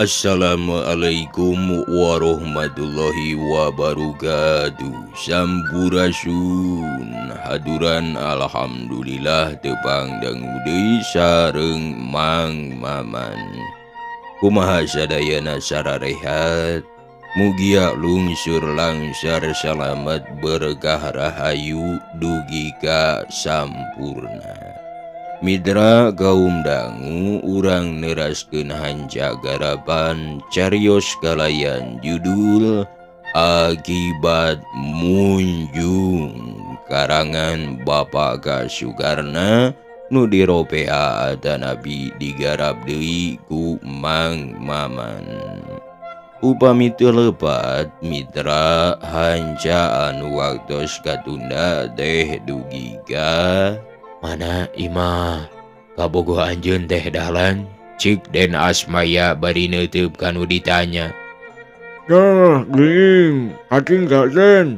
Assalamualaikum warahmatullahi wabarakatuh. Sampurasun haduran alhamdulillah tepang dangudei sareng Mang Maman. Kumaha sadayana sararehat. Mugia lungsur langsar salamet berkah rahayu dugi ka sampurna. Mitra kaum dangu urang neraskeun hanca garapan carios kalayan judul Akibat Munjung karangan Bapak Kasukarna nu diropea atanabi digarap deui ku Mang Maman. Upami teu lepat mitra hanca anu waktos katunda teh dugi ka mana imah kabogoh anjeun teh dahlan cik Den Asmaya bari neuteub kanu ditanya. Dah geuning hating gaden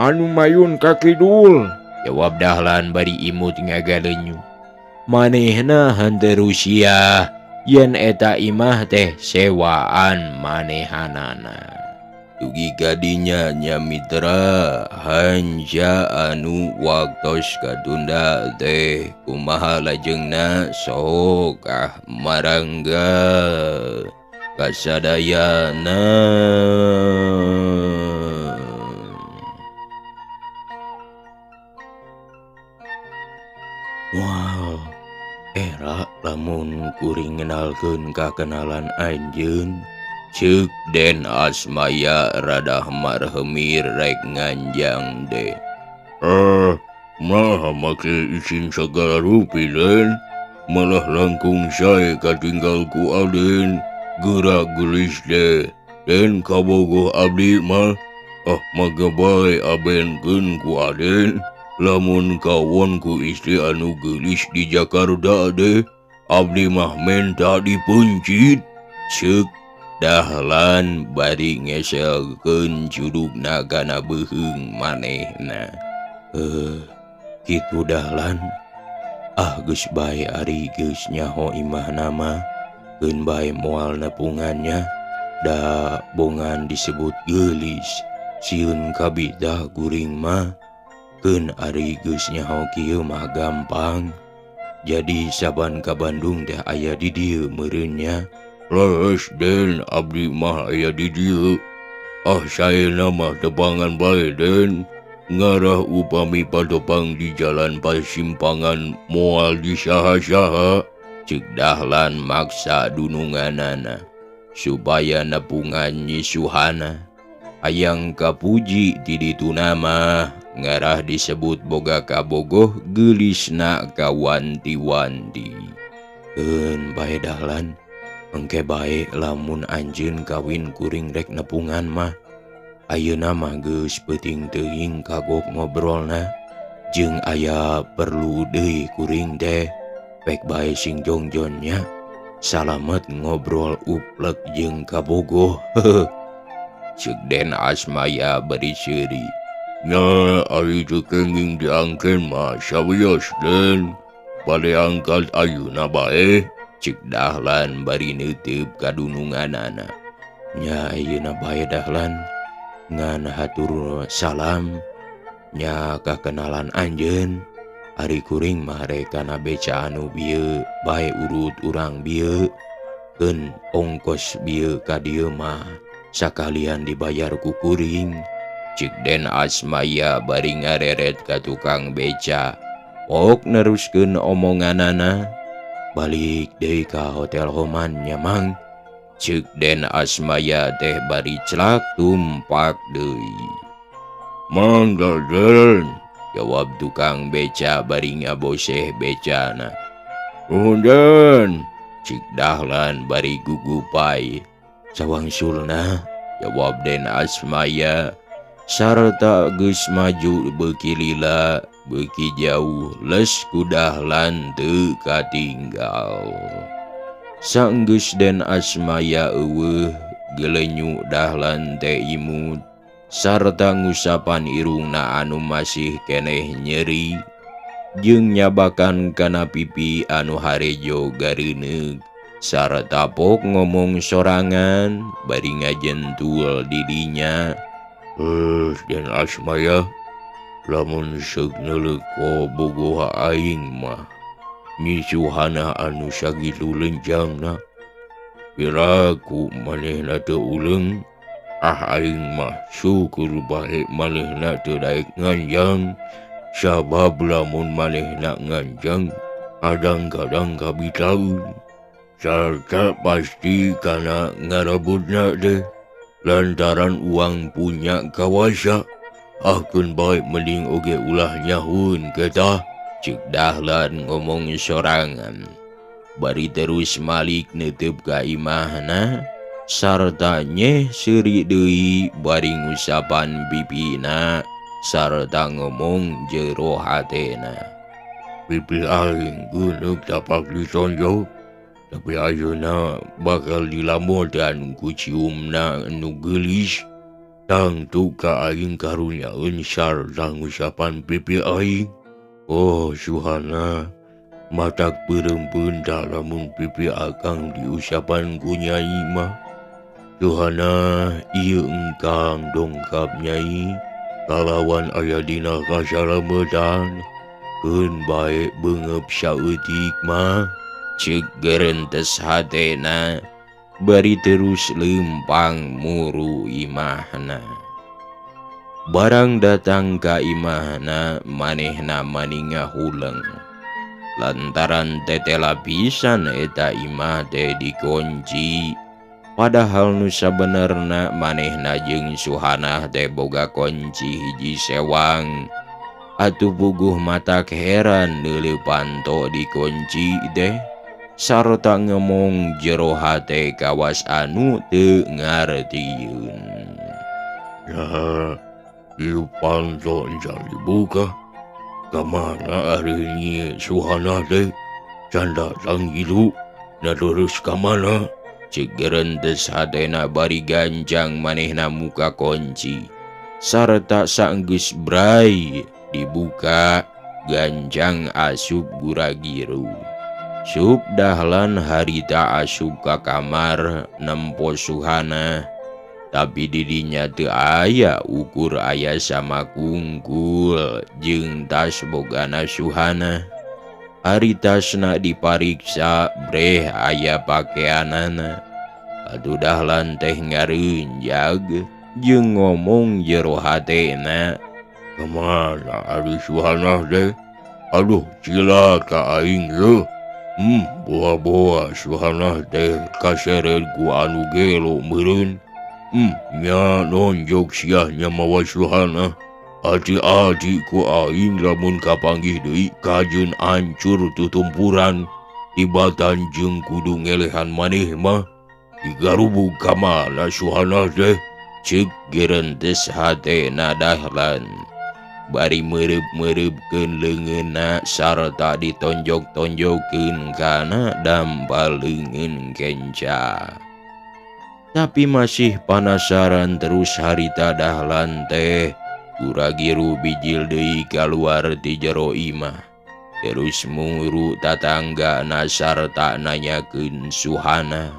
anu mayun ka kidul, Jawab dahlan bari imut ngagalenyu. Manehna henteu rusia yen eta imah teh sewaan manehanana. Dugi kadinya nya mitra hanca anu waktos katunda teh kumaha lajengna sok marangga kasadayana. Wow, era lamun kuring ngenalkeun kakenalan anjeun. Ceuk Den Asmaya rada marhemir rek nganjang deh. Maha make izin segala rupi Den, malah langkung sae katinggal ku Aden, gerak gelis deh, Den kabogoh abdi mah, maga bae abenkeun ku Aden, lamun kawon ku istri anu gelis di Jakarta deh, abdi mah menta dipencit, Ceuk dahlan bari ngeselkeun judugna kana beuheung manehna. Kitu dahlan. Geus bae ari geus nyaho imahna mah keun bae moal nepungannya da bongan disebut geulis. Sieun kabida kuring mah keun ari geus nyaho kieu mah gampang. Jadi saban ka Bandung teh aya di dieu meureunnya. Lees Den, abdi mah aya di dieu. Saena mah tepangan bae Den, ngarah upami padopang di jalan pasimpangan moal di saha-saha. Ceuk dahlan maksa dununganana supaya nepungan nyisuhana. Hayang kapuji ti ditu nama ngarah disebut boga kabogoh geulisna kawanti-wanti. Keun bae dahlan. Engke bae lamun anjeun kawin kuring rek nepungan mah. Ayeuna mah geus peuting teuing kagok ngobrolna. Jeung aya perlu deui kuring teh pek bae sing jongjonnya salamet ngobrol uplek jeung kabogoh. Ceuk Den Asmaya bari seuri. Nya ari teu kenging diangkeun mah sawios Den, bade angkat ayeuna bae. Ceuk dahlan bari neuteub kadununganana. Nya ayeuna bae dahlan ngan hatur salam. Nya kakenalan anjeun ari kuring mah rek kana beca anu bieu bae urut urang bieu. Keun ongkos bieu ka dieu mah sakalian dibayar ku kuring. Ceuk Den Asmaya bari ngareret ka tukang beca. Pok neruskeun omonganana. Balik deui ka hotel Homan nya Mang. Ceuk Den Asmaya teh bari celak tumpak deui. Mangga Den, Jawab tukang beca bari ngaboseh becana. nuhun Den. Ceuk dahlan bari gugupai. Sawangsulna, jawab Den Asmaya. Sarta geus maju beuki lila beuki jauh les ku dahlan teu katinggal. Saenggeus Den Asmaya eueuh gelenyu dahlan teh imut sarta ngusapan irungna anu masih keneh nyeri jeung nyabakan kana pipi anu harejo gareuneg. sarta pok ngomong sorangan bari ngajentul didinya. Dan asmaya, lamun seuk neuleuk bogoh aing mah, nyi Suhana anu sagitu lenjangna. Piraku manehna teu uleng, aing mah syukur bae manehna teu daek nganjang, sabab lamun manehna nganjang, kadang-kadang kabitaeun. Sarta pasti kana ngarebutna teh, lantaran uang punya kawasa. Ahkeun bae mending oge ulah nyahun ketah, Cek Dahlan ngomong sorangan. Bari terus Malik neuteup ka imahna, sarta nyeh seuri deui bari ngusapan pipina, sarta ngomong jero hatena. pipi aing geuneuh tapak ditonjok, tapi ayeuna bakal dilamodan ku ciumna anu geulis. Tangtu ka aing karunyaeun sarta ngusapan pipi aing. Oh Suhana, matak peureumpun da lamun pipi akang diusapan ku Nyai mah. Suhana, ieu engkang dongkap Nyai, kalawan aya dina kasalametan, keun bae beungeup saeutik mah. Cek gerentes hatena, bari terus lempang muru imahna. Barang datang ka imahna manehna maninga huleng. Lantaran tetela pisan eta imah teh dikunci. Padahal nu sabenerna manehna jeung Suhana teh boga kunci hiji sewang. Atuh puguh matak heran neuleuh panto dikunci teh. Sarta ngomong jero hate kawas anu teu ngartieun. Nah, ieu panto encan dibuka. Kamana ari nyi Suhana teh? Can datang gitu, na terus kamana? Cek gerentes hatena bari ganjang manehna muka kunci. Sarta saenggeus bray dibuka, ganjang asup Guragiru. Sup Dahlan harita asup ka kamar nempo Suhana, tapi didinya teu aya ukur aya sama kungkul jeung tas bogana Suhana. Ari tasna dipariksa breh aya pakeanana. Atuh Dahlan teh ngareunjag jeung ngomong jero hatena, Kamana ari Suhana teh? Aduh cilaka aing yeuh. Boa-boa Suhana teh kaseret ku anu gelo meureun. Nya nonjok sia nya mawa Suhana. Hati-hati ku aing lamun kapanggih deui kajeun ancur tutumpuran. Tibatan jeung kudu ngelehan maneh mah. Digarubug ka mana Suhana teh? Cek gerentes hatena Dahlan. Bari meureup-meureupeun leungeunna sarta ditonjok-tonjokeun kana dampal leungeun kenca. Tapi masih panasaran terus harita Dahlan teh. Guragiru bijil deui kaluar ti jero imah. Terus muru tatanggana sarta nanyakeun Suhana.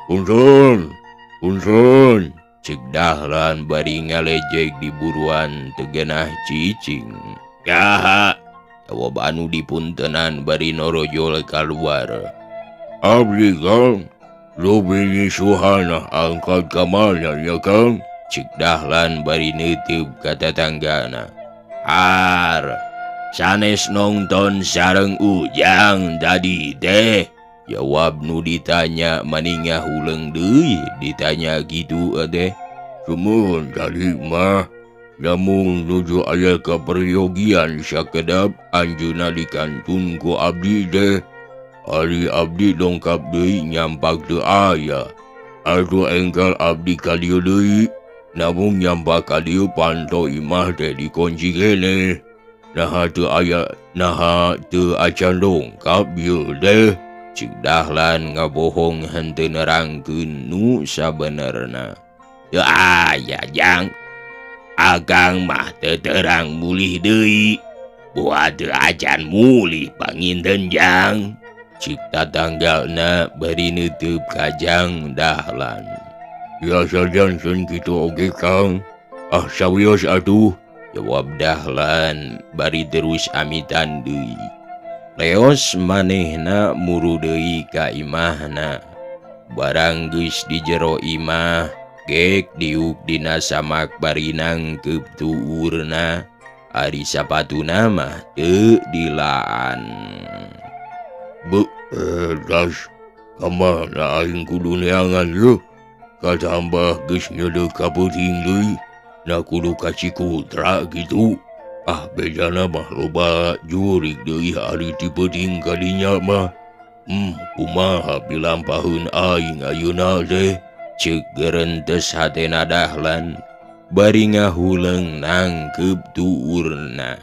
Punten, punten. Cek Dahlan bari ngalejek di buruan tegenah cicing. Yaha, Jawab anu dipuntenan bari norojol kaluar. abdi Kang, lobi nyi Suhana angkat ka mana nya Kang? Cek Dahlan bari neuteup ka tatanggana. Har, sanes nongton sareng Ujang tadi teh. Jawab nu ditanya maninga huleng deui ditanya gitu teh. Sumuhun tadi mah, namun nuju aya kaperyogian sakedap anjeunna dikantun ku abdi teh. Ari abdi dongkap deui nyampak teu aya. Atuh enggal abdi ka dieu deui, namun nyampak ka dieu panto imah teh dikunci keneh. Naha teu aya, naha teu acan dongkap ieu teh. Cek Dahlan ngabohong henteu nerangkeun nu sabenerna. Teu aya Jang. Akang mah teu terang mulih deui. Buat teu acan mulih panginten Jang. Cik tatanggalna bari neuteub Kajang Dahlan. Ya sajansen kitu oge Kang. Sawios atuh. Jawab Dahlan bari terus amitan deui. Leos manehna muru deui ka imahna. Barang geus di jero imah, gek diuk dina samak bari nangkep tuurna. Ari sapatuna mah teu dilaan. Das kamana aing kudu neangan yeuh. Katambah geus nyedek ka peuting deui. Na kudu ka Cikutra gitu. Bedana mah loba jurig deui ari ti peuting kadinya mah. Kumaha pilampaheun aing ayeuna teh? Ceuk geurentes hatena Dahlan bari ngahuleung nangkep tuurna.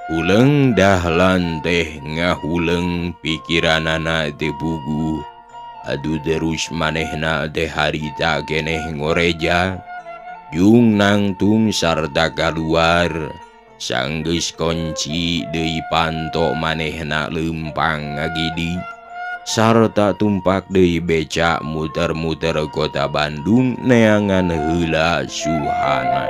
Huleung Dahlan teh ngahuleung pikiranana teh puguh. Adu terus manehna teh harita keneh ngoreja. Jung nangtung sarta kaluar. Sanggeus konci deui panto manehna leumpang ngagidi. Sarta tumpak deui becak muter-muter kota Bandung neangan heula suhana.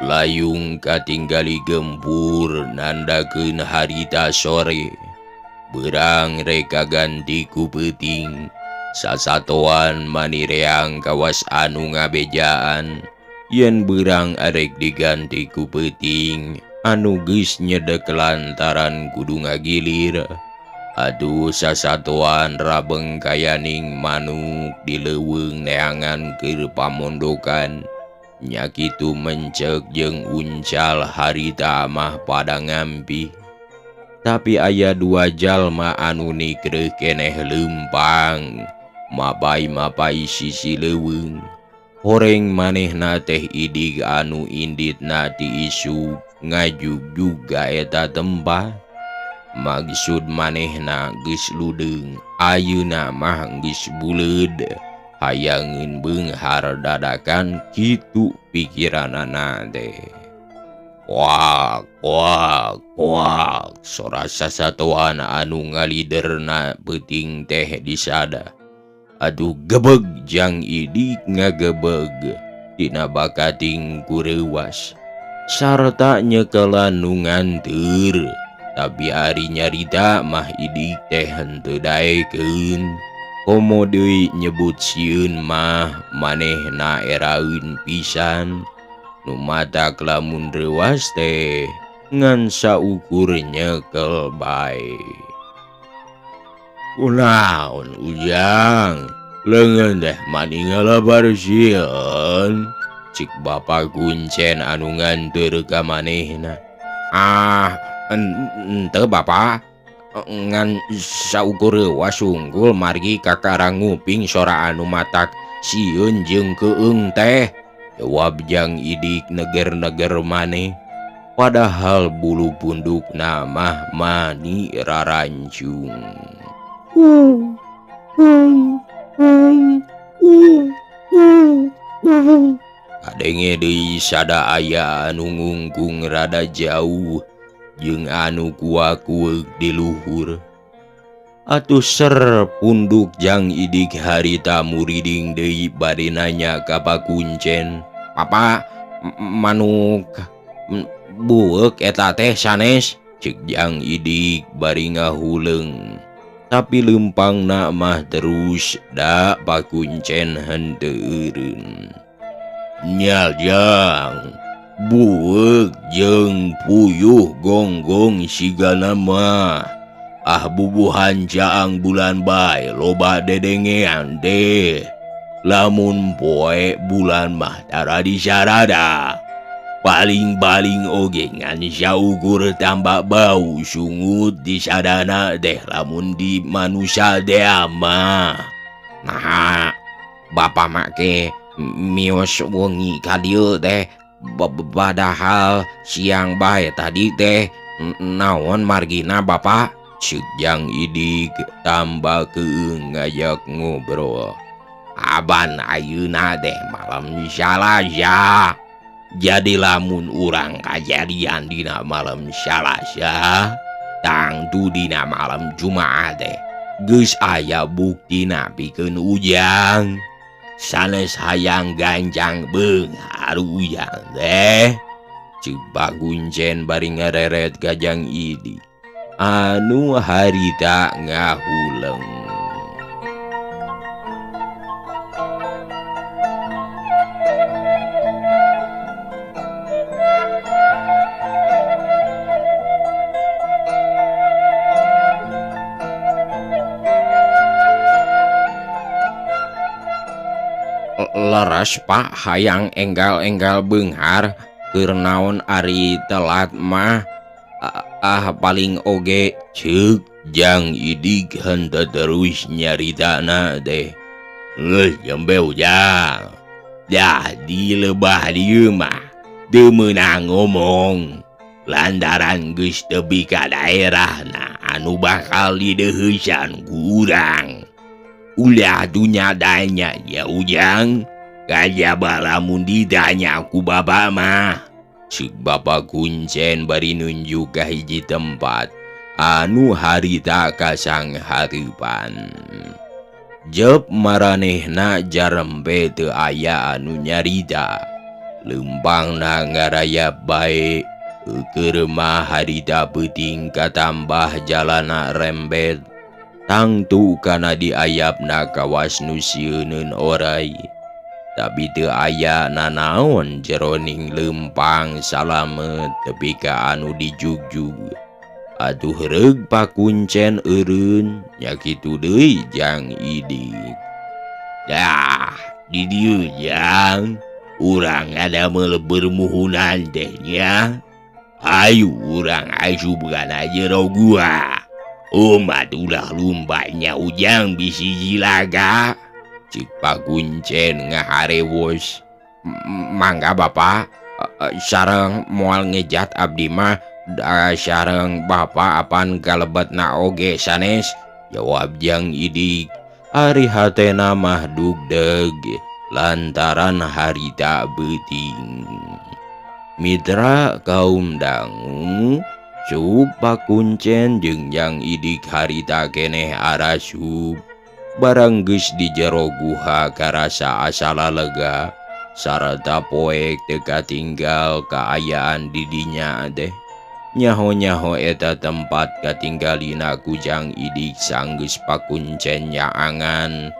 Layung katinggali gempur nandakeun harita sore. Berang reka ganti ku peuting. Sasatoan manireang kawas anu ngabejaan. Yen berang arek diganti ku peuting anu geus nyedek lantaran kudu ngagilir. Atuh sasatoan rabeng kayaning manuk dileuweung neangan keur pamondokan. Nya kitu mencek jeung uncal harita mah pada ngampi. Tapi aya dua jalma anu nikreuh keneh leumpang. Mapai-mapai sisi leuweung. Horeng manehna teh Idig anu inditna ti isuk ngajug juga eta tempah. Maksud manehna geus ludeung, ayeuna mah geus buleud. Hayangeun beunghar dadakan kitu pikiranana teh. Kuak, kuak, kuak, sora sasatoan anu ngaliderna peuting teh disada. Aduh gebeg Jang Idik ngagebeg tina bakating kureuwas. Sarta nyekelan nu nganteur. Tapi ari nyarita mah Idik teh henteu daekeun. Komo deui nyebut sieun mah manehna eraeun pisan. Nu matak lamun reuwas teh ngan saukur nyekel bae. Kunaon Ujang? Leungeun teh maninggal barsieun. Cik Bapa Kuncen anu nganteur ka manehna. Ente Bapa. Ngan saukur reuwas unggul margi kakarang nguping sora anu matak sieun jeung keung teh. Jawab Jang Idik neger-neger maneh. Padahal bulu pundukna mah mani rarancung. Kadenge deui sada aya anu ngungkung rada jauh jeung anu kuak-kueuk di luhur. Atuh ser punduk Jang Idik harita muriding deui bade nanya ka Pak Kuncen. Papa, manuk bueuk eta teh sanes? Cek Jang Idik bari ngahuleung. Tapi leumpangna mah terus da Pak Kuncen henteu eureun. Nya Jang, bueuk jeung puyuh gonggong sigana mah. Bubuhan caang bulan bae loba dedengean teh. Lamun poe bulan mah tara disarada. Paling-paling oge ngan saukur tambah bau sungut di sadana teh lamun di manusia teh mah. Nah, Bapa make mios wengi ka dieu teh. Padahal siang bae tadi teh naon margina Bapa? Ceuk Jang Idik tambah keung ngajak ngobrol. Aban ayeuna teh malam Salasa. Jadi lamun urang kajadian dina malam Salasa, tangtu dina malam Jumaah teh geus aya buktina pikeun Ujang. Sanes hayang ganjang beunghar Ujang teh. Ceuk Pakuncen bari ngareret ka Jang Idik anu harita ngahuleng. Leres Pak, hayang enggal-enggal beunghar keur naon ari telat mah. Paling oge, ceuk Jang Idik henteu terus nyaritana teh. Geus jembe Ujang. Dah di lebah dieu mah teu meunang ngomong. Lantaran geus tebi ka daerahna anu bakal dideuheusan ku urang. Ulah dunya danya ya Ujang. Kajaba lamun ditanya ku bapa mah. Ceuk Bapak Kuncen bari nunjuk ka hiji tempat anu harita kasang hareupan. Jep maranehna jarempe teu aya anu nyarita. Leumpangna ngarayap bae. Keur mah harita peuting katambah jalana rembet. Tangtu kana diayapna kawas nu sieuneun oray. Tapi teu aya nanaon jeroning leumpang salamet tepi ka anu dijugjug. Atuh reug Pakuncen eureun nya kitu deui Jang Idik. Dah di dieu Jang, urang ada bermuhunan teh nya. Ayo urang asup kana jero gua. Umat ulah lumpanya Ujang bisi jilaga. Ceuk Pakuncen ngaharewos. Mangga Bapak, sareng moal ngejat abdi mah sareng Bapak apan kalebetna oge sanes. Jawab Jang Idik. Ari hatena mah dugdeg lantaran harita beuting. Mitra kaum dangu, sup Pakuncen jeung Jang Idik harita keneh arasup. Barang geus di jero guha karasa asala lega sarta poek teu katinggal kaayaan di dinya teh. Nyaho-nyaho eta tempat katinggalina ku Jang Idik sanggeus Pakuncen nyaangan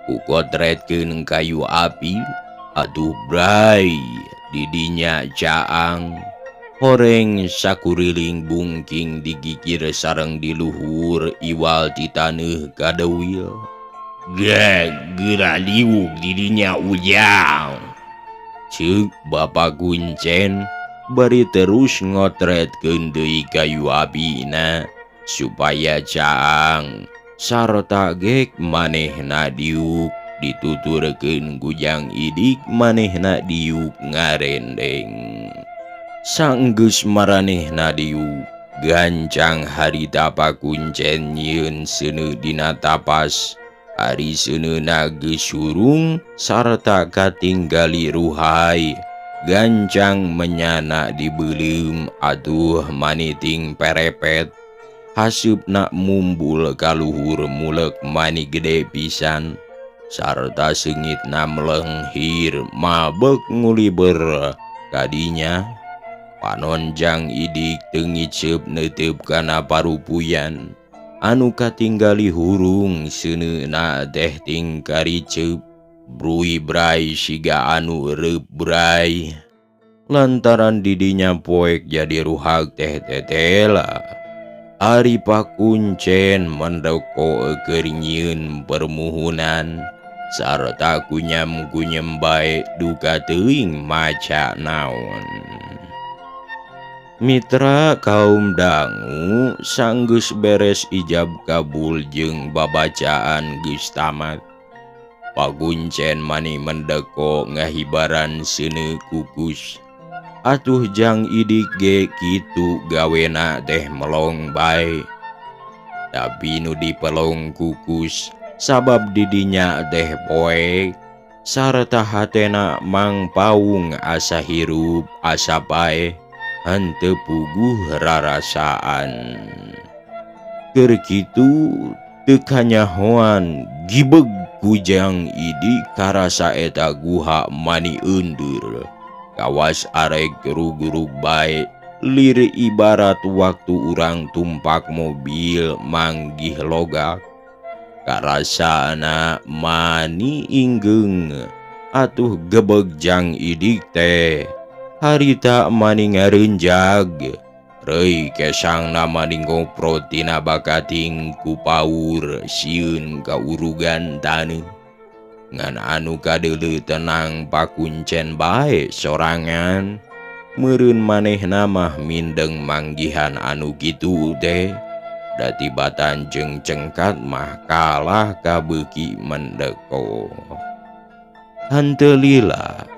ku kotretkeun kayu api. Atuh bray di dinya caang. Horeng sakuriling bungking digigir sareng di luhur iwal ti taneuh kadeuil. Geura liwuk didinya Ujang. Ceuk Bapak Kuncen bari terus ngotretkeun deui kayu apina supaya caang sarta gek manehna diuk dituturkeun ku Jang Idik manehna diuk ngarendeng. Sanggeus maranehna diuk gancang harita Pakuncen nyieun seuneu dina tapas. Ari seuneuna geus surung sarta katinggali ruhai. Gancang menyana di beuleum atuh maniting perepet. Hasupna mumbul ka luhur mulek mani gede pisan. Sarta seungitna melenghir mabek nguliber kadinya. Panon Jang Idik teu ngiceup neuteup kana parupuyan. Anu katinggali hurung seuneuna teh ting kariceup. Brui bray siga anu reup bray. Lantaran didinya poek jadi ruhag teh tetela. Ari Pakuncen mendeko keur nyieun permuhunan. Sarta kunyam-kunyem bae duka teuing maca naon. Mitra kaum dangu sanggeus beres ijab kabul jeung babacaan geus tamat. Pakuncen mani mendeko ngahibaran seuneu kukus. Atuh Jang Idik ge kitu gawena teh melong bae. tapi nu dipelong kukus sabab didinya teh poek sarta hatena mangpaung asa hirup asa pae henteu puguh rarasaan. Keur kitu teu kanyahoan gibeg kujang idik karasa eta guha mani undur. Kawas arek gerug-gerug bae lir ibarat waktu urang tumpak mobil manggih logak. Karasana mani inggeng atuh gebeg jang idik teh harita mani ngareunjag reuy kesangna mani ngopro tina bakating ku paur sieun kaurugan taneuh. Ngan anu kadeuleu tenang pakuncen bae sorangan meureun manehna mah mindeng manggihan anu kitu teh da tibatan jeung cengkat mah kalah kabeuki mendeko. Henteu lila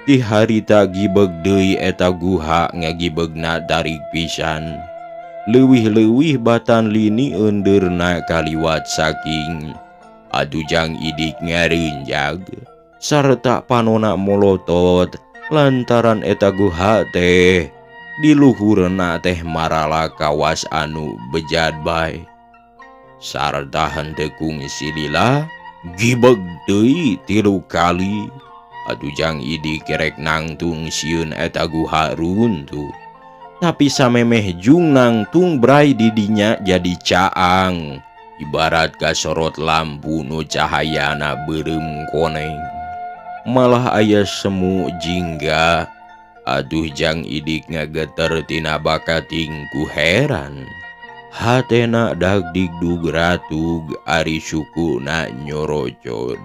di harita gibeg deui eta guha ngagibegna darig pisan. Leuwih-leuwih batan lini eundeurna kaliwat saking adujang idik ngareunjag sarta panona molotot lantaran eta guha teh di luhurna teh marala kawas anu bejad bae. Sarta henteu kungsi lila gibeg deui 3 kali adujang idik kerek nangtung sieun eta guha runtuh. Tapi samemeh jung nangtung bray didinya jadi caang ibarat kasorot lampu nu cahayana beureum koneng. Malah aya semu jingga aduh jang idik ngageter tina bakating ku heran. Hatena dagdigdug ratug ari sukuna nyorocod.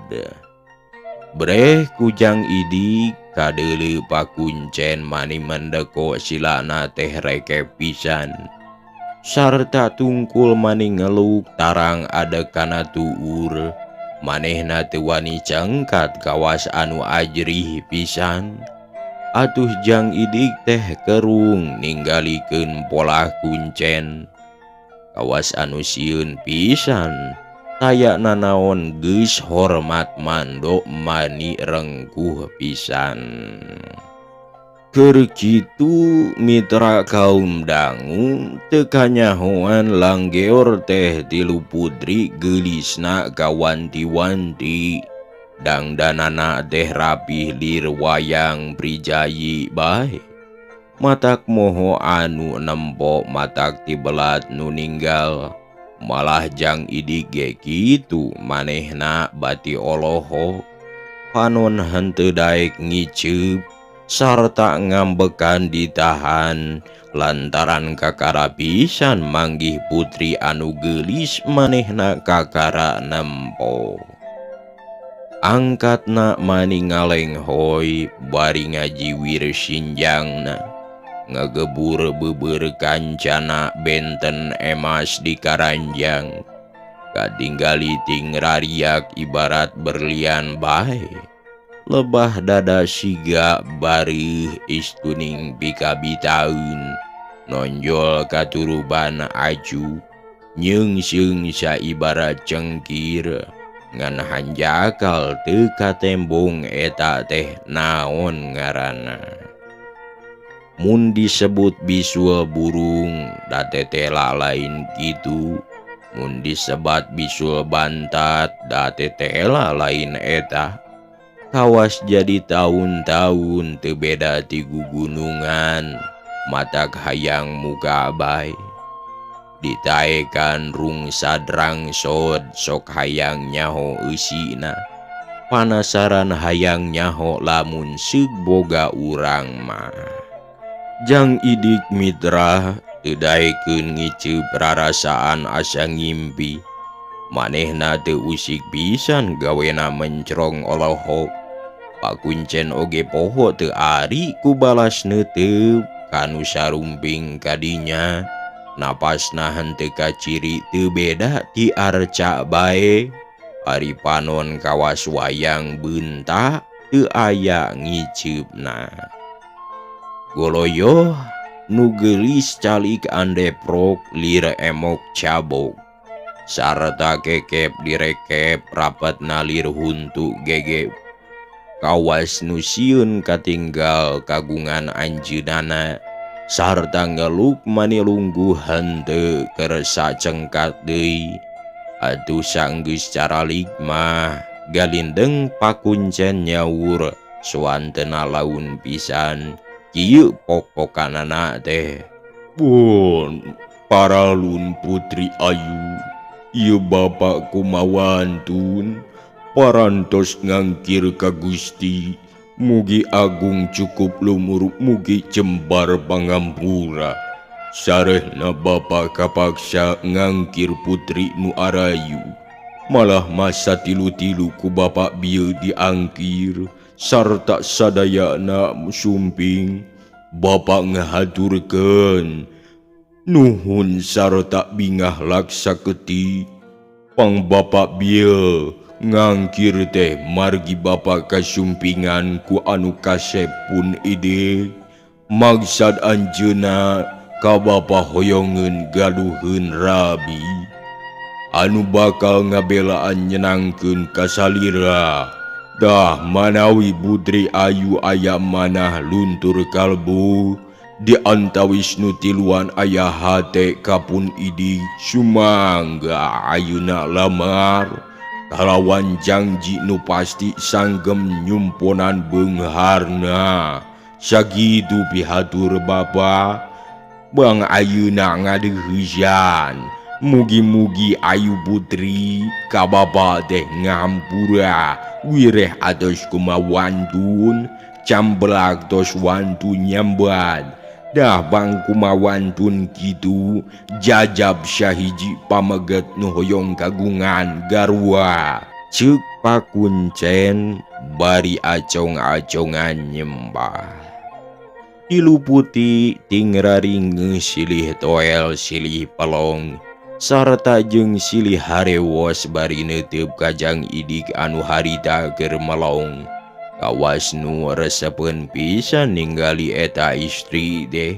Breh kujang idik kadeuleu pakuncen mani mendeko silana teh rekep pisan. Sarta tungkul mani ngeluk tarang adekana tuur. Manehna teu wani cengkat kawas anu ajrih pisan. Atuh jang idik teh kerung ninggalikeun polah kuncen. Kawas anu sieun pisan taya nanaon geus hormat mando mani rengkuh pisan. Keur kitu mitra kaum dangu teu kanyahoan langgeor teh 3 putri geulisna kawanti-wanti. Dangdanana teh rapih lir wayang prijayi bae. Matak moho anu nempo matak tibelat nu ninggal. Malah jang idik ge kitu manehna bati oloho. Panon henteu daek ngiceup sarta ngambekan ditahan lantaran kakara pisan manggih putri anu geulis manehna kakara nempo. Angkatna mani ngalenghoy bari ngajiwir sinjangna. Ngegebur beubeur kancana benten emas di karanjang. Katinggali ting rariak ibarat berlian bae. Lebah dada siga barih istuning pikabi taun. Nonjol katuruban aju. Nyeungsieung saibarat cengkir. Ngan hanjakal teu katembong eta teh naon ngaranna. Mun disebut bisul burung da tetela lain kitu. Mun disebat bisul bantat da tetela lain eta. Kawas jadi tahun-tahun teu beda ti gugunungan. Matak hayang muka bae. Ditaekan rung sadrang sod sok hayang nyaho eusina. Panasaran hayang nyaho lamun seug boga urang mah. Jang idik mitra teu daekeun ngiceup rarasaan asa ngimpi. Manehna teu usik pisan gawena mencrong olohok. Pakuncen oge poho teu ari ku balas neuteub kanu sarumping kadinya. Napasna henteu kaciri teu beda ti arca bae. Ari panon kawas wayang beunta teu aya ngiceupna. Goloyoh nu geulis calik andeprok lir emok cabok. sarta kekep direkep rapat nalir huntu gegep. Kawas nu sieun katinggal kagungan anjeunana sarta ngeluk manilungguh henteu keur sacengkat deui. Atuh sanggeus caralik mah galindeng pakuncen nyaur suantena laun pisan. Kieu pok-pokanana teh. Pun paralun Putri Ayu, ieu bapak kumawantun parantos ngangkir ka Gusti. Mugi agung cukup lumur, mugi jembar pangampura. Sarehna bapak kapaksa ngangkir putri nu arayu, malah masa tilu-tilu ku bapak bieu diangkir sarta sadayana sumping. Bapak ngahaturkeun nuhun sarta bingah laksaketi. Pang bapak bieu ngangkir teh margi bapak kasumpingan ku anu kasep pun ide. Maksad anjeuna ka bapak hoyongeun gaduheun rabi anu bakal ngabelaan nyenangkeun kasalira. Dah manawi Putri Ayu aya manah luntur kalbu di antawis nu tiluan aya hate kapun idik sumangga ayuna lamar kalawan janji nu pasti sanggem nyumponan beungharna. Sagitu pihatur bapa Bang ayeuna ngadeuheujan. Mugi-mugi Ayu Putri ka bapa teh ngahampura wireh atos kumawantun cambelak tos wantu nyambat. Dah bang kumawantun kitu jajab sahiji pameget nu hoyong kagungan garwa. Ceuk pakuncen bari acong-acongan nyembah. Ilu putih tingraring silih toel silih pelong sarta jeung silih harewos bari neuteub kajang idik anu harita keur melong. Kawas nu resepeun pisan ningali eta istri teh.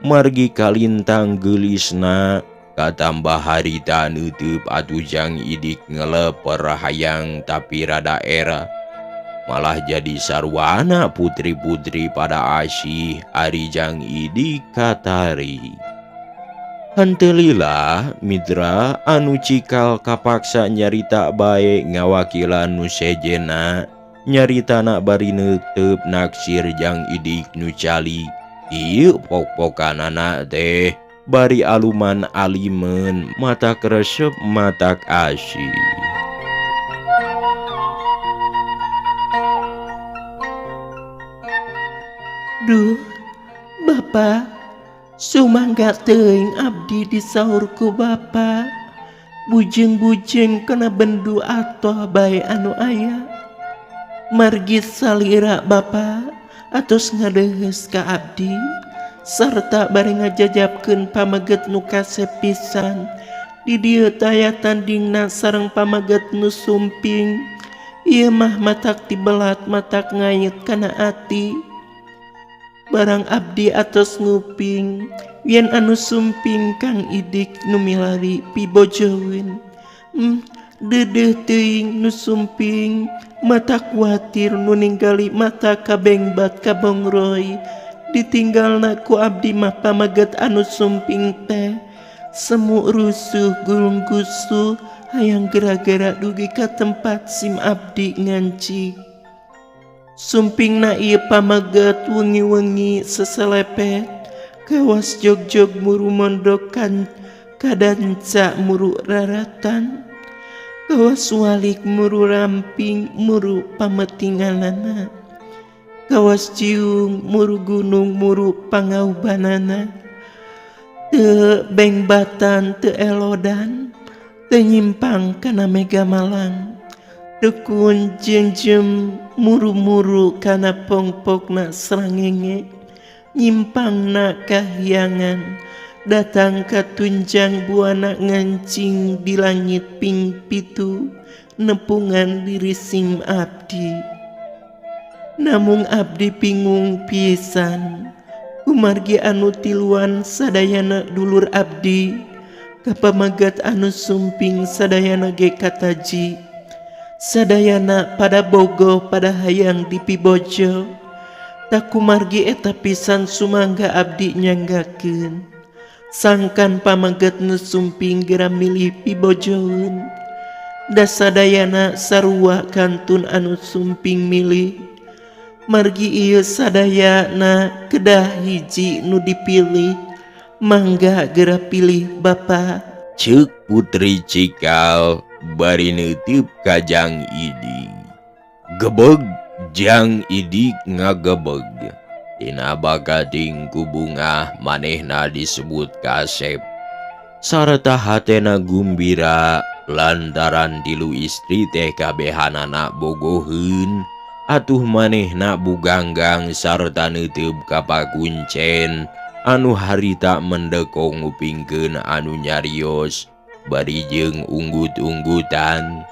Margi kalintang geulisna katambah harita neuteub atuh jang idik ngeleper hayang tapi rada era. Malah jadi sarwana putri-putri pada asih ari jang idik katari. Henteu lila mitra anu cikal kapaksa nyarita bae ngawakilan nu sejena nyaritana bari neuteub naksir jang idik nu cali. Ieu pok-pokanana teh bari aluman alimen matak resep matak asih. Duh, Bapak, sumangga teuing abdi disaurku Bapak. Bujeng-bujeng kena bendu atoh bae anu aya. Margi salira Bapak atos ngadeuheus ka abdi sarta bari ngajajabkeun pameget nu kasep pisan. Di dieu taya tandingna sareng pameget nu sumping. Ieu mah matak tibelat matak ngayet kana ati. Barang abdi atos nguping yen anu sumping kang idik nu milari pibojoeun. Dedeh teuing nu sumping mata kuatir nu ninggali mata kabengbat kabongroy. Ditinggalna ku abdi mah pameget anu sumping teh semu rusuh gulung gusuh hayang gara-gara dugi ka tempat sim abdi ngancik. Sumpingna ieu pameget wengi-wengi seselepet kawas jog-jog muru mondokan kadanca muru raratan kawas walik muru ramping muru pametinganana kawas ciung muru gunung muru pangaubanana. Teu bengbatan teu elodan teu nyimpang kana mega malang. Dukun jengjem muru-muru kana pongpokna srangenge nyimpangna kahyangan datang ka tunjang buana ngancing di langit ping pitu nepungan diri sim abdi. Namung abdi bingung pisan kumargi anu tiluan sadayana dulur abdi ka pamagat anu sumping sadayana ge kataji. Sadayana pada bogo pada hayang di pibojo. Tak kumargi eta pisan sumangga abdi nyanggakeun. Sangkan pamagat nu sumping gera milih pibojoeun. Da sadayana sarua kantun anu sumping milih. Margi ieu sadayana kedah hiji nu dipilih. Mangga gera pilih Bapa. Ceuk putri Cikal bari neuteup ka Jang Idik. Gebeg Jang Idik ngagebeg. Tina bagating ku bungah manehna disebut Kasep. Sarta hatena gumbira lantaran tilu istri teh kabehanana bogoheun. Atuh manehna buganggang sarta neuteup ka pakuncen anu harita mendekong ngupingkeun anu nyarios bari jeung unggut-unggutan.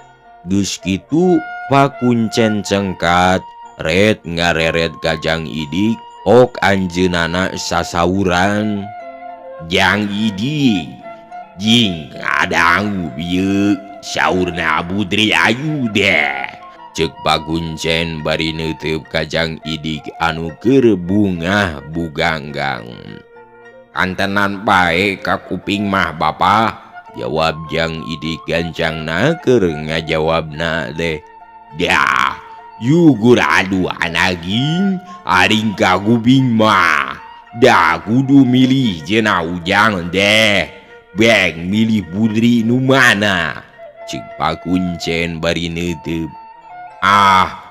Geus kitu pakuncen cengkat red ngareret ka Jang Idik. Ok anjeunana sasauran, "Jang Idik, jing ngadangu bieu saurna Putri Ayu deh." Ceuk pakuncen bari neuteup ka Jang Idik anu keur bungah buganggang. "Kantenan bae ka kuping mah Bapa," jawab Jang Idik gancangna keur ngajawabna teh. "Dah, yu guradu anaging aring ka kuping mah. Da kudu milih cenah Ujang deh. Beng milih putri nu mana?" Ceuk pakuncen bari neuteup.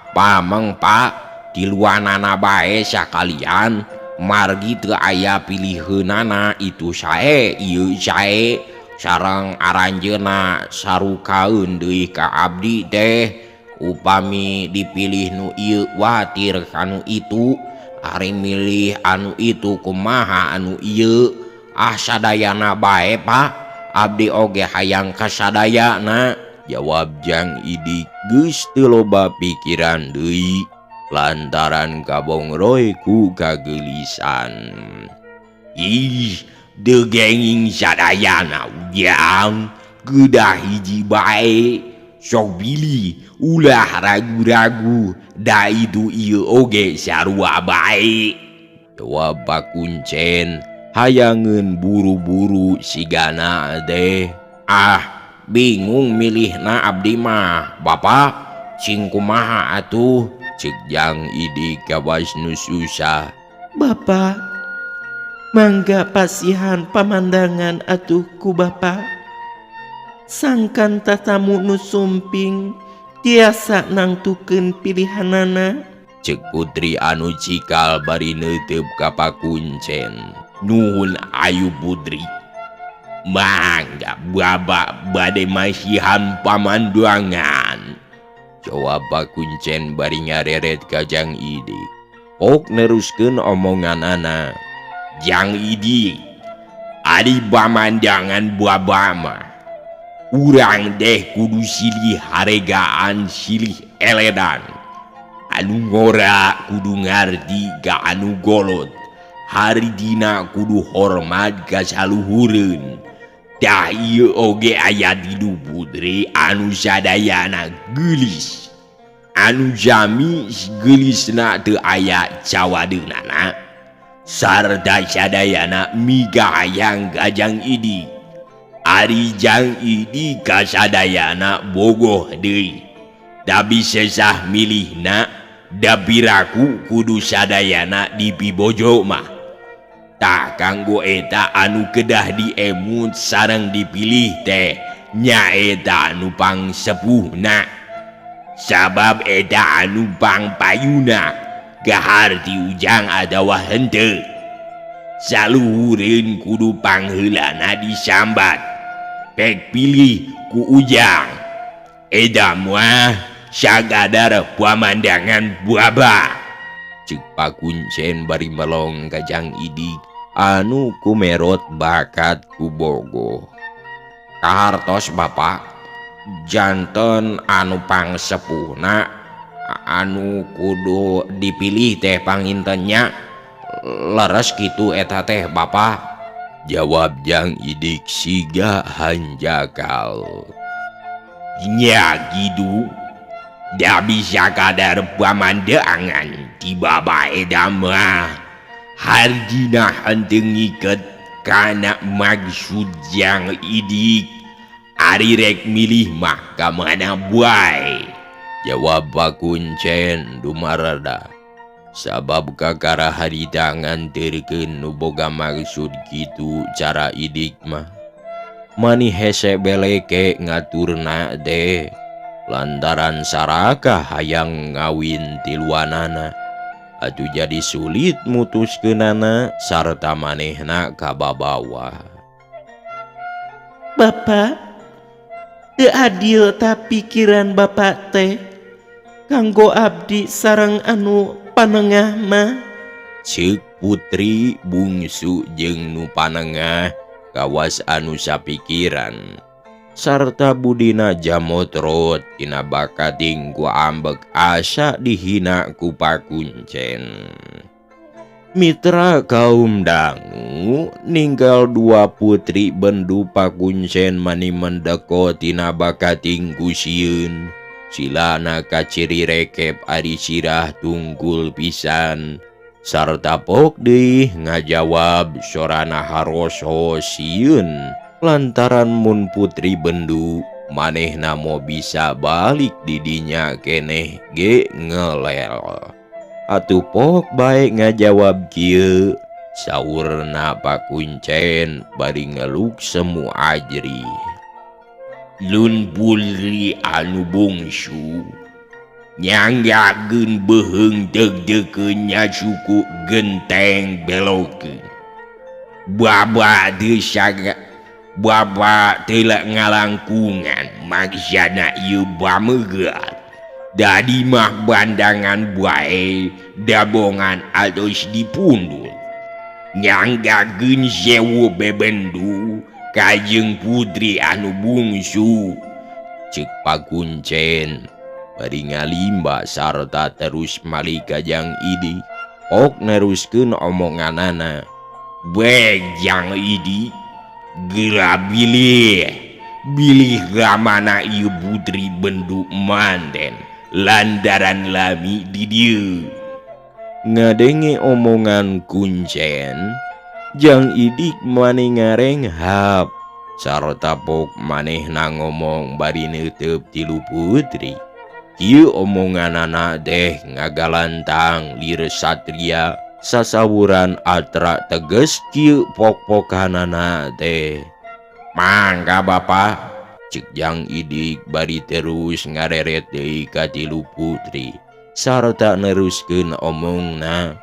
Pameng Pak, tiluanana bae sakalian. Margi teu aya piliheunana itu sae ieu sae. Sareng aranjeunna sarukaeun deui ka abdi teh. Upami dipilih nu ieu watir kanu itu. Ari milih anu itu kumaha anu ieu. Sadayana bae Pak, abdi oge hayang kasadayana, jawab Jang Idik geus teu loba pikiran deui lantaran kabongroe ku kageulisan. "Ih, degenging sadayana Ujang, kedah hiji bae. Sok pilih, ulah ragu-ragu, da itu ieu oge sarua bae," jawab pakuncen hayangeun buru-buru sigana teh. Bingung milihna abdi mah Bapa, cing kumaha atuh?" Ceuk Jang Idik ka Wisnu susah. "Bapa, mangga pasihan pamandangan atuh ku Bapa. Sangkan tatamu nu sumping tiasa nangtukeun pilihanana." Ceuk putri anu Cikal bari neuteup ka pakuncen. "Nuhun ayu putri. Mangga Bapa bade masihan pamandangan," jawab pakuncen bari ngareret ka Jang Idik. Ok neruskeun omonganana. "Jang Idik, ari pamandangan Bapa mah urang deh kudu silih haregaan silih eledan. Anu ngora kudu ngarti ka anu golot. Hari dina kudu hormat ka saluhureun. Tah ieu oge aya tilu putri anu sadayana geulis. Anu jami geulisna teu aya cawadeunana. Sarta sadayana miga hayang ka Jang Idik. Ari Jang Idik ka sadayana bogoh deui. Da bisa sah milihna, da piraku kudu sadayana dipibojo mah. Tah kanggo eta anu kedah diemut sareng dipilih teh nyaeta anu pangsepuhna. Sabab eta anu pangpayuna gaharti Ujang adawa henteu. Saluhureun kudu pangheulana disambat. Pek pilih ku Ujang. Eta mah sagadar pamandangan Bapa." Ceuk pakuncen bari melong ka Jang Idik anu kumerot bakat ku bogoh. "Kahartos Bapa, janten anu pangsepuhna anu kudu dipilih teh pangintennya leres kitu eta teh Bapa," Jawab Jang Idik siga hanjakal. Nya gitu. Da bisa kadar pamandangan tiba bae dama. Harjina henteu ngiket kana maksud Jang Idik. Ari rek milih mah ka mana bae. Jawab Pak Kuncen dumarada. Sabab kakara harita nganterkeun nu boga maksud kitu cara Idik mah. Mani hese beleke ngaturna deh. Lantaran saraka hayang ngawin tiluanana. Atuh jadi sulit mutuskeunana sarta manehna kababawa. Bapak, teu adil ta pikiran Bapak teh kanggo abdi sareng anu panengah mah. Ceuk putri bungsu jeung nu panengah kawas anu sapikiran. Sarta budina jamotrot tina bakating ku ambek asa dihina ku Pak Kuncen. Mitra kaum dangu ninggal dua putri bendu Pak Kuncen mani mendeko tina bakating ku sieun. Silana kaciri rekep ari sirah tunggul pisan. Sarta pok deui ngajawab sorana haroso sieun. Lantaran mun putri bendu manehna mau bisa balik didinya keneh ge ngelel. Atuh pok bae ngajawab kieu. Saurna Pak Kuncen bari ngeluk semu ajri. Lun putri anu bungsu nyanggakeun beheung deg-degeun nya suku genteng belokeun. Baba telah ngalangkungan maksana ieu bamegat. Dadi mah bandangan bae dabongan atos dipundul. Nyanggakeun sewu bebendu kajeng putri anu bungsu. Ceuk Pak Kuncen bari ngalimba sarta terus malih ka Jang Idik. Ok neruskeun omonganana. Baik Jang Idik, geura bilih ramana ieu putri bendu manten lantaran lami di dieu. Ngadenge omongan Kuncen, Jang Idik mani ngarenghap sarta pok manehna ngomong bari neuteup tilu putri. Ieu omonganana teh ngagalantang lir satria sasawuran atra teges kieu pok-pokanana teh. Mangga Bapak, Ceuk Jang Idik bari terus ngareret deui ka tilu putri sarta neruskeun omongna.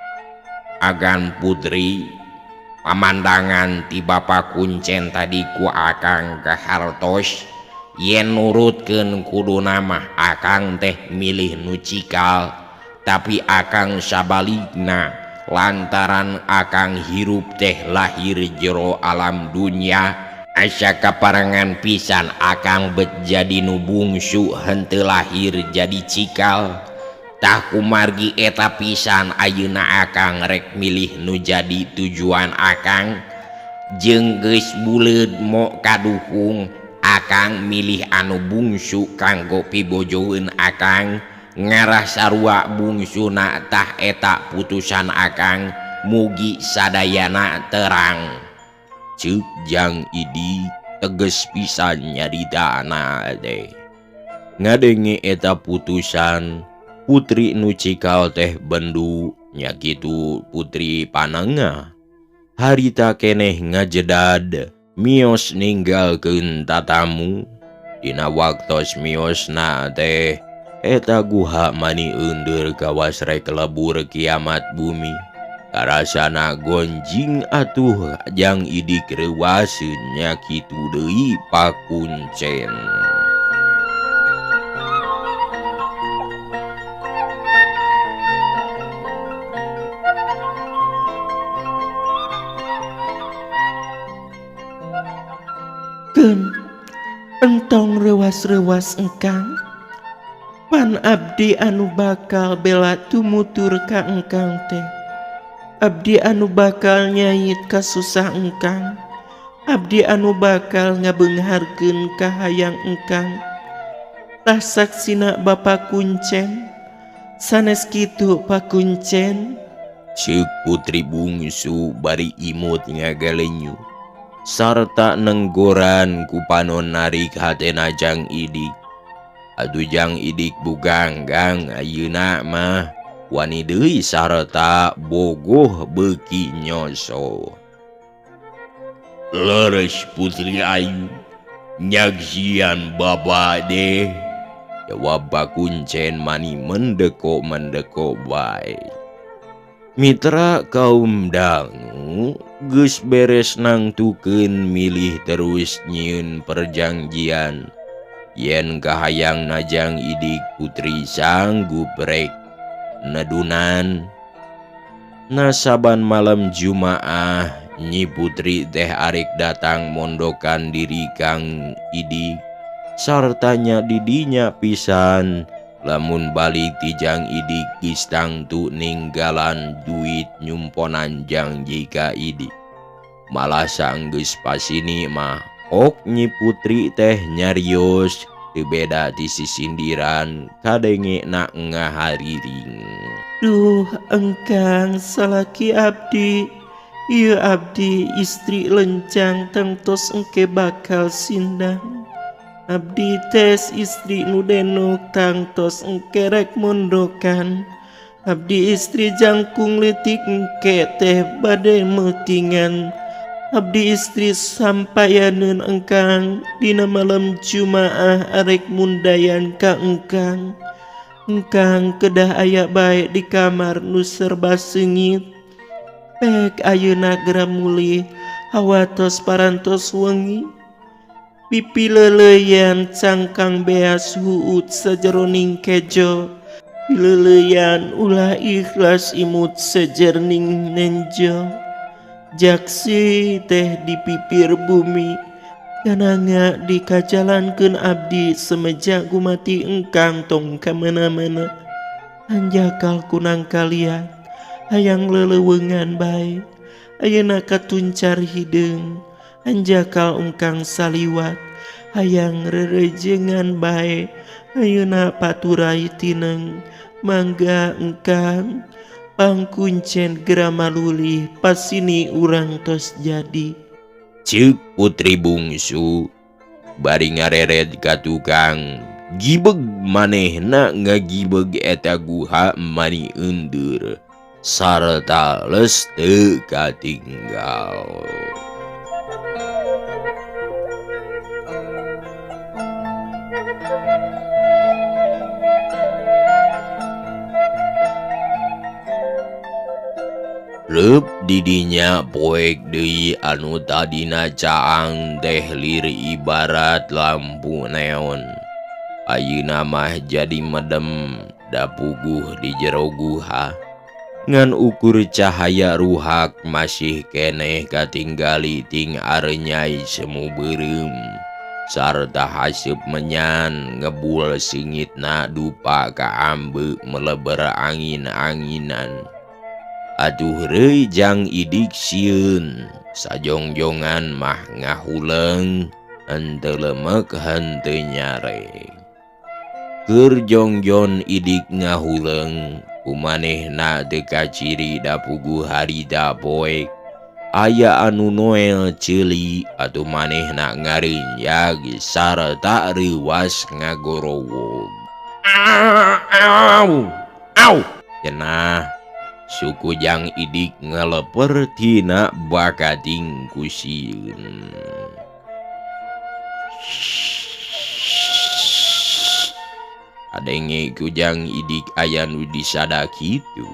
Agan putri, pamandangan ti Bapak Kuncen tadi ku akang kahartos. Yen nurutkeun kuduna mah akang teh milih nu cikal, tapi akang sabalikna lantaran akang hirup teh lahir jero alam dunya. Asa kaparangan pisan akang bet jadi nu bungsu henteu lahir jadi cikal. Tah kumargi eta pisan ayeuna akang rek milih nu jadi tujuan akang. Jeung geus buleud mo kadukung akang milih anu bungsu kanggo pibojoeun akang. Ngarah sarua bungsuna tah eta putusan akang mugi sadayana terang. Ceuk Jang Idik teges pisan nyaritana teh. Ngadenge eta putusan putri nu cikal teh bendu nya kitu putri panengah. Harita keneh ngajedad mios ninggalkeun tatamu. Dina waktos miosna teh eta guha mani eundeur kawas rek lebur kiamat bumi. Karasana gonjing atuh Jang Idik reuwaseun nya kitu deui Pak Kuncen. Keun entong rewas-rewas engkang pan abdi anu bakal bela tumutur ka engkang teh. Abdi anu bakal nyait kasusah engkang abdi anu bakal ngabeungharkeun ka hayang engkang. Tah saksina Bapa Kuncen, sanes kitu Pak Kuncen. Ceuk putri bungsu bari imut ngagalenyu sarta nenggoran ku panon narik hatena Jang Idik. Atuh Jang Idik buganggang ayeuna mah wani deui sarta bogoh beuki nyoso. Leres Putri Ayu, nyaksian Bapa deh. Jawab Pak Kuncen mani mendeko bae. Mitra kaum dangu geus beres nangtukeun milih terus nyieun perjanjian yen kahayangna Jang Idik putri sanggup rek nedunan. Nasaban malam Jumaah Nyi Putri teh arek datang mondokan diri Kang Idik sartanya didinya pisan lamun balik ti Jang Idik geus tangtu ninggalan duit nyumponan Jang Jika Idik. Malah sanggeus pasini mah ok Nyi Putri teh nyarios teu beda ti sisindiran kadenge na ngahariring. Duh engkang salaki abdi, ieu abdi istri lencang tengtos engke bakal sindang. Abdi tes istri nu denuk tangtos engke rek mondokan. Abdi istri jangkung letik engke teh bade meutingan. Abdi istri sampayaneun engkang dina malam Jumaah arek mundayan ka engkang. Engkang kedah aya bae di kamar nu serba seungit. Pek ayeuna gera mulih hawa tos parantos wengi. Pipi leuleyan cangkang beas huut sajeroning kejo. Leuleyan ulah ikhlas imut sejerning nenjo. Jaksi teh di pipir bumi kananga dikajalankeun abdi semeja gumati engkang tong kamana-mana. Anjakal kunang kalian hayang leleuweungan bae ayeuna katuncar hideung. Anjakal engkang saliwat hayang rerejengan bae ayeuna paturai tineng. Mangga engkang Pang Kuncen gera malulih pasini urang tos jadi. Ceuk putri bungsu bari ngareret ka tukang gibeg manehna ngagibeg eta guha mani eundur sarta leus teu katinggal. Reup didinya poek deui anu tadina caang teh lir ibarat lampu neon. Ayeuna mah jadi medem da puguh di jero guha. Ngan ukur cahaya ruhak masih keneh katinggali ting arenyai semu beureum. Sarta haseup menyan ngebul singitna dupa ka ambeuk meleber angin-anginan. Aduh reuy Jang Idik sieun sajongjongan mah ngahuleng henteu lemek henteu nyareng. Keur jongjon Idik ngahuleng kumanehna teu kaciri da puguh harita poek. Aya anu noel ceuli atuh manehna ngareunjag sarta reuwas ngagorowog. Au cenah suku Jang Idik ngeleper tina bakating ku sieun. Adenge ku Jang Idik aya nu disada kitu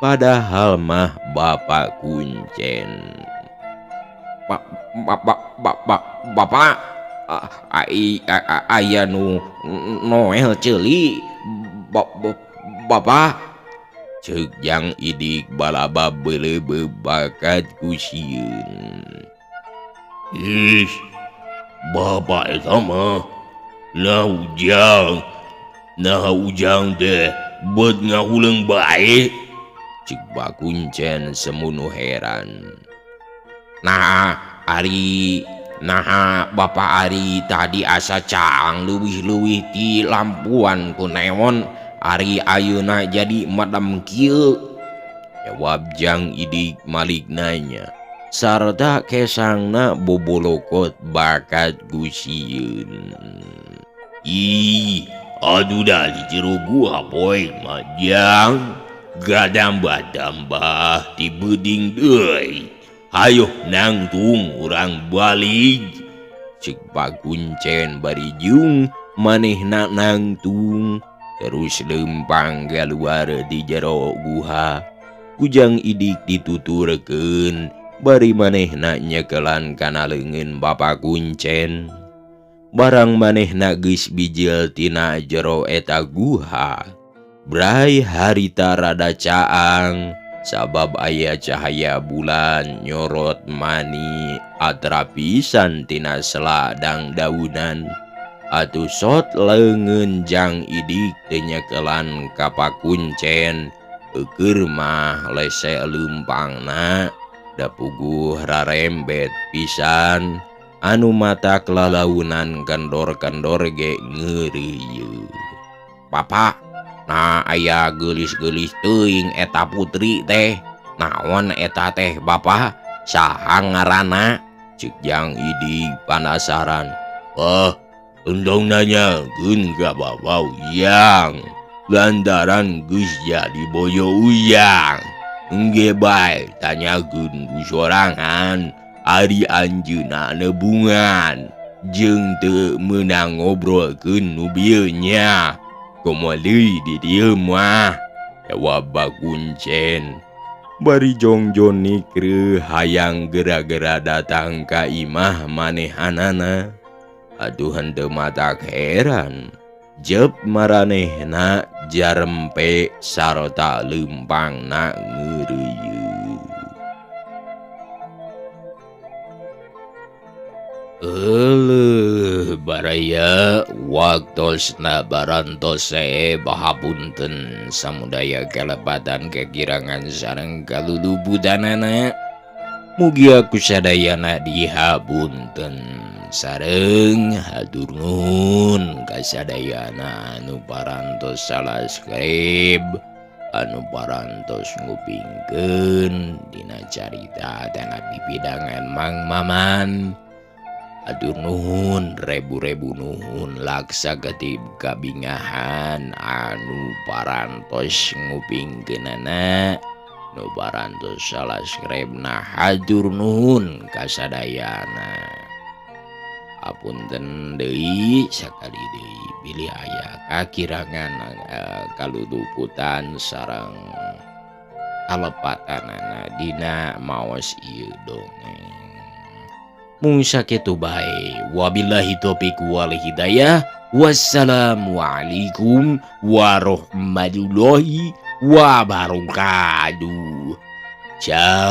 padahal mah Bapa Kuncen. Bapak aya nu noel ceuli Bapak. Ceuk Jang Idik balaba beuleuh bakat ku sieun. Ih, Bapa eta mah nah ujang teh beut ngahuleng bae. Ceuk Pak Kuncen semunu heran. Nah Ari naha Bapak Ari tadi asa caang leuwih-leuwih ti lampuan ku neon Ari ayeuna jadi madam kieu. Jawab Jang Idik malik nanya sarta kesangna bobolokot bakat gusieun. Ih, aduh dah di jero gua poe mah Jang. Gadambah-dambah ti beuding deui. Hayo nangtung urang balik. Cek Pakuncen bari jung manehna nangtung terus lempang keluar di jero guha. Kujang Idik dituturkeun bari manehna nyekelan kana leungeun Bapak Kuncen. Barang manehna geus bijil tina jero eta guha. Bray harita rada caang sabab aya cahaya bulan nyorot mani atrapisan tina seladang daunan. Atuh sot leungeun Jang Idik teu nyekelan ka Pakuncen. Keur mah lese leumpangna da puguh rarembet pisan anu mata kelalaunan kendor-kendor ge ngeureuyeun. Papa, nah aya geulis-geulis teuing eta putri teh. Naon eta teh Bapa? Saha ngaranna? Cek Jang Idik panasaran. Undang nanyakeun ka Bapak Uyang. Lantaran geus jadi boyo Uyang. Engge bae tanyakeun ku sorangan ari anjeunna nebungan jeung teu meunang ngobrolkeun nu bieu nya. Komo deui di dieu mah. Jawab Pakuncen. Bari Jongjon Nikreuh hayang gera-gera datang ka imah manehanana. Aduh henteu matak heran. Jep maranehna jarempe sarta leumpangna ngeureuyeun. Baraya waktosna barantos bahapunten samudaya kalepatan kekirangan sareng kalulubudanana. Mugi aku sadayana dihapunten sareng hatur nuhun kasadayana anu parantos subscribe, anu parantos ngupingkeun dina carita dana pipidangan Mang Maman. Hatur nuhun rebu-rebu nuhun laksa ketib kabingahan anu parantos ngupingkeunana. Nu parantos subscribe-na hatur nuhun kasadayana. Apunten deui sakali deui bilih aya kakirangan kaluluputan sareng kalepatanana dina maos ieu dongeng. Mung sakitu bae. Wabillahi taufiq wal hidayah. Wassalamualaikum warahmatullahi wabarakatuh. Ciao.